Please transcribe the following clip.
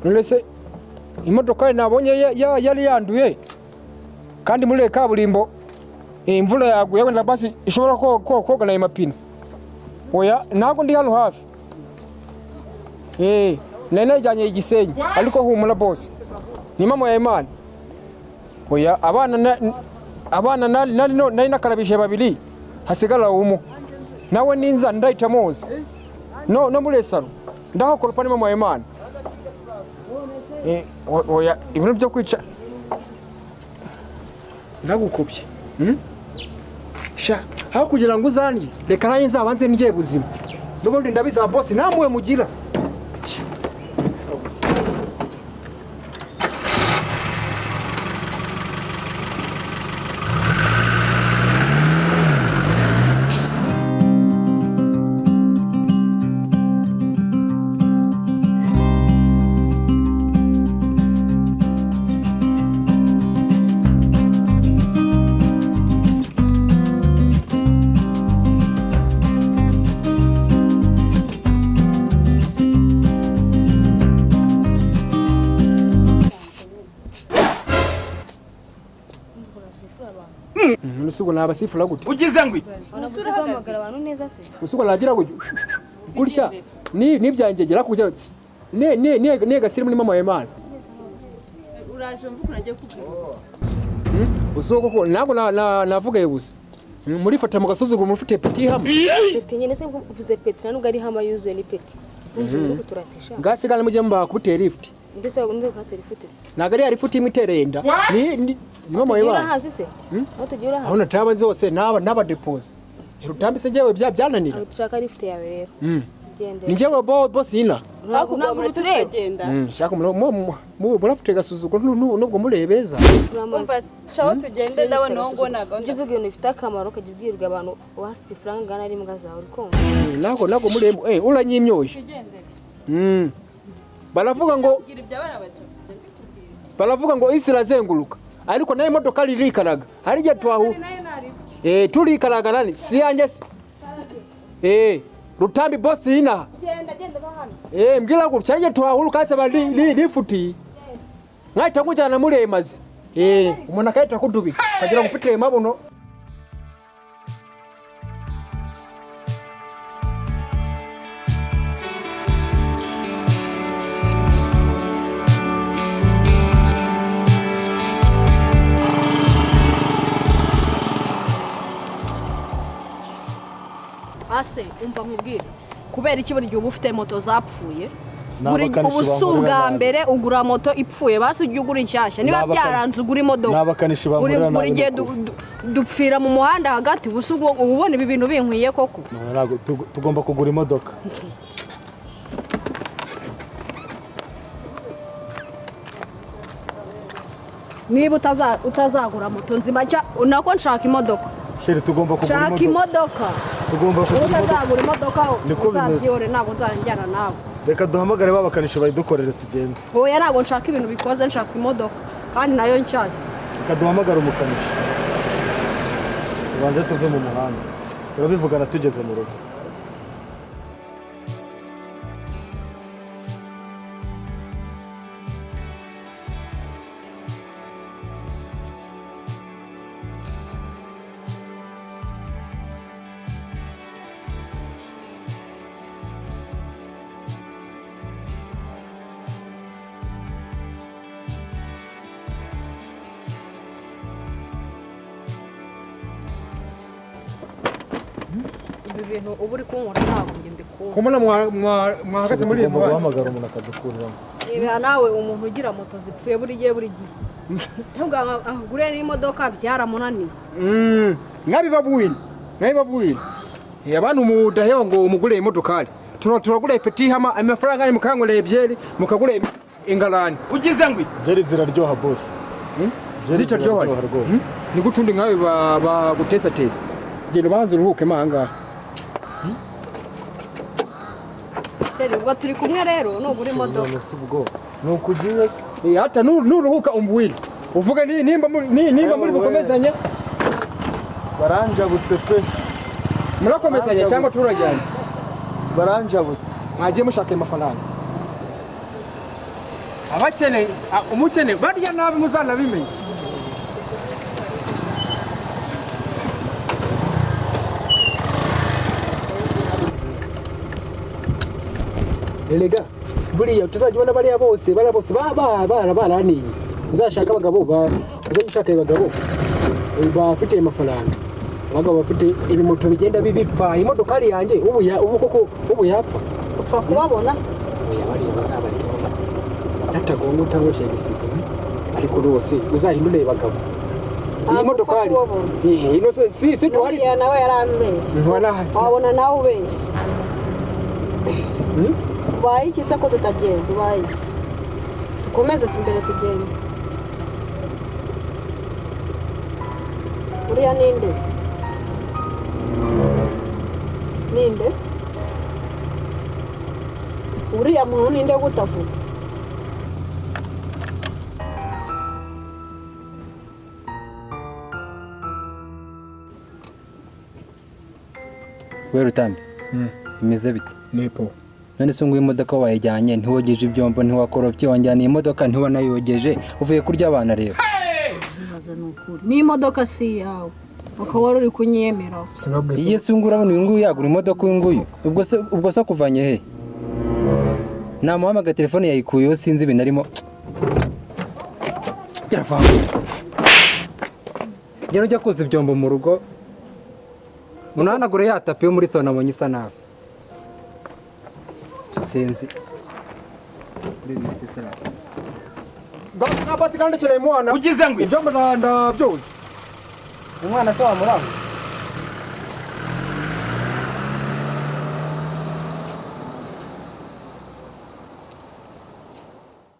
nurese imodoka nabonye yari yanduye kandi muri kaburimbo imvura yaguye wenda basi ishobora kogana imapine oya nago ndi hano hafi nene janye igisenyi ariko humura boss ni mama ya Imana oya abana nari nakarabishe babiri hasigara umu nawe ninza ndahita moza no muri salo ndaho koropa ni mama ya Imana oya ibintu byo kwica ndagukopye sha aho kugira ngo uzani reka naye nzabanze ngiye buzima n'ubundi ndabiza boss namwe mugira Nusugo nabasifura gute ugize ngwi usuhamagara abantu neza se usugo nagira gutya ni byangegera kugira ne gasiri muri mama ya Imana uraje mvuko nagiye kubwira usugo ko nago navuga yebuze muri fata mu gasuzuguro mufite peti hamwe peti nyene se mvuze peti nanuga ari hama yuzuye ni peti unje kuturatisha ngasigana mujye mba kubutera lift ndese wagunde kwatera lift se nagari ari lift imiterenda ni mama ya Imana hasi se tugira hasi aho nataba zose naba depose Rutambi se jewe byananira tushaka lift yawe rero gende ni jewe boss ina nakugura turagenda shaka murafite gasuzuguro nubwo murebeza umva chaho tugende ndawe nongo naga ndivuga ibintu bifite akamaro kajibwirwa abantu wasi franga nari mbwa zawe uriko nago murembo uranyimyoje baravuga ngo isi razenguruka ariko nayo imodoka ririkaraga harije twahu turikaraga nani si yanjye se Rutambi boss ina genda bahana mbwira ngo cyanje twahuru kase bali lifuti ngaita kujana muremazi umuntu akaita kudubi kagira gufitire mabuno ase umva nkubwira kubera iki buri gihe ufite moto zapfuye buri ubusuga mbere ugura moto ipfuye basi ujye ugura inshyashya niba byaranze ugura imodoka nabakanishi bamurana buri gihe dupfira mu muhanda hagati busugo ubone ibi bintu binkwiye koko tugomba kugura imodoka niba utazagura moto nzima nako nshaka imodoka sheri tugomba kugura imodoka tugomba kugura utazagura imodoka uzabyore ntabwo nzanjyana nawe reka duhamagare babakanisha bayidukorere tugende oya ntabwo nshaka ibintu bikoze nshaka imodoka kandi nayo nshyashya reka duhamagare umukanishi tubanze tuve mu muhanda turabivugana tugeze mu rugo ibintu uburi kunkora ntabwo njye mbikunda kumuna mwahagaze muri iyo muhanda guhamagara umuntu akadukuriramo niba nawe umuntu ugira moto zipfuye buri gihe ntabwo agure n'imodoka byaramunaniye nkabibabuye abantu mudaheho ngo umugure imodokari turagura ipeti hama amafaranga ari mukangure byeri mukagure ingarani ugize ngwi byeri ziraryoha boss zitaryoha ni gutundi nkawe bagutesa tesa genda banze uruhuke manga ubwo turi kumwe rero nugura imodoka nukugiye hata nuruhuka umbuwili uvuga nimba muri bukomezanya baranjabutse pe murakomezanya cyangwa turajyana baranjabutse mwagiye mushaka amafaranga abakene umukene barya nabi muzanabimenya. Elega buriya tuzajya ubona bariya bose baraniye uzashaka abagabo uzashaka abagabo bafite amafaranga abagabo bafite ibimoto bigenda bibipfa imodokari yanjye ubu yapfa upfa kubabona se oya bariya bazabareka natagomba utangoshe igisigo ariko rwose uzahindure abagabo iyi modokari ino si twari nawe yarambeshye wabona nawe ubeshye ubaye iki se ko tutagenda ubaye iki dukomeze imbere tugende uriya ninde uriya muntu ninde gutavuga we Rutambi imeze bite nepo none se nguye imodoka wayijyanye ntiwogeje ibyombo ntiwakoropye wanjyana iyi modoka ntiwanayogeje uvuye kurya abana rero ni imodoka si yawe ukaba wari uri kunyemera iyi se ngura urabona uyu nguyu yagura imodoka uyu nguyu ubwo se akuvanye he namuhamagaye telefone yayikuyeho sinzi ibintu arimo gera ujya kuza ibyombo mu rugo unahanagure ya tapi yo muri sona abonye isa nabi sinzi basi kandi kireye umwana ugize ngo ibyombo ndabyoza umwana se wamuranga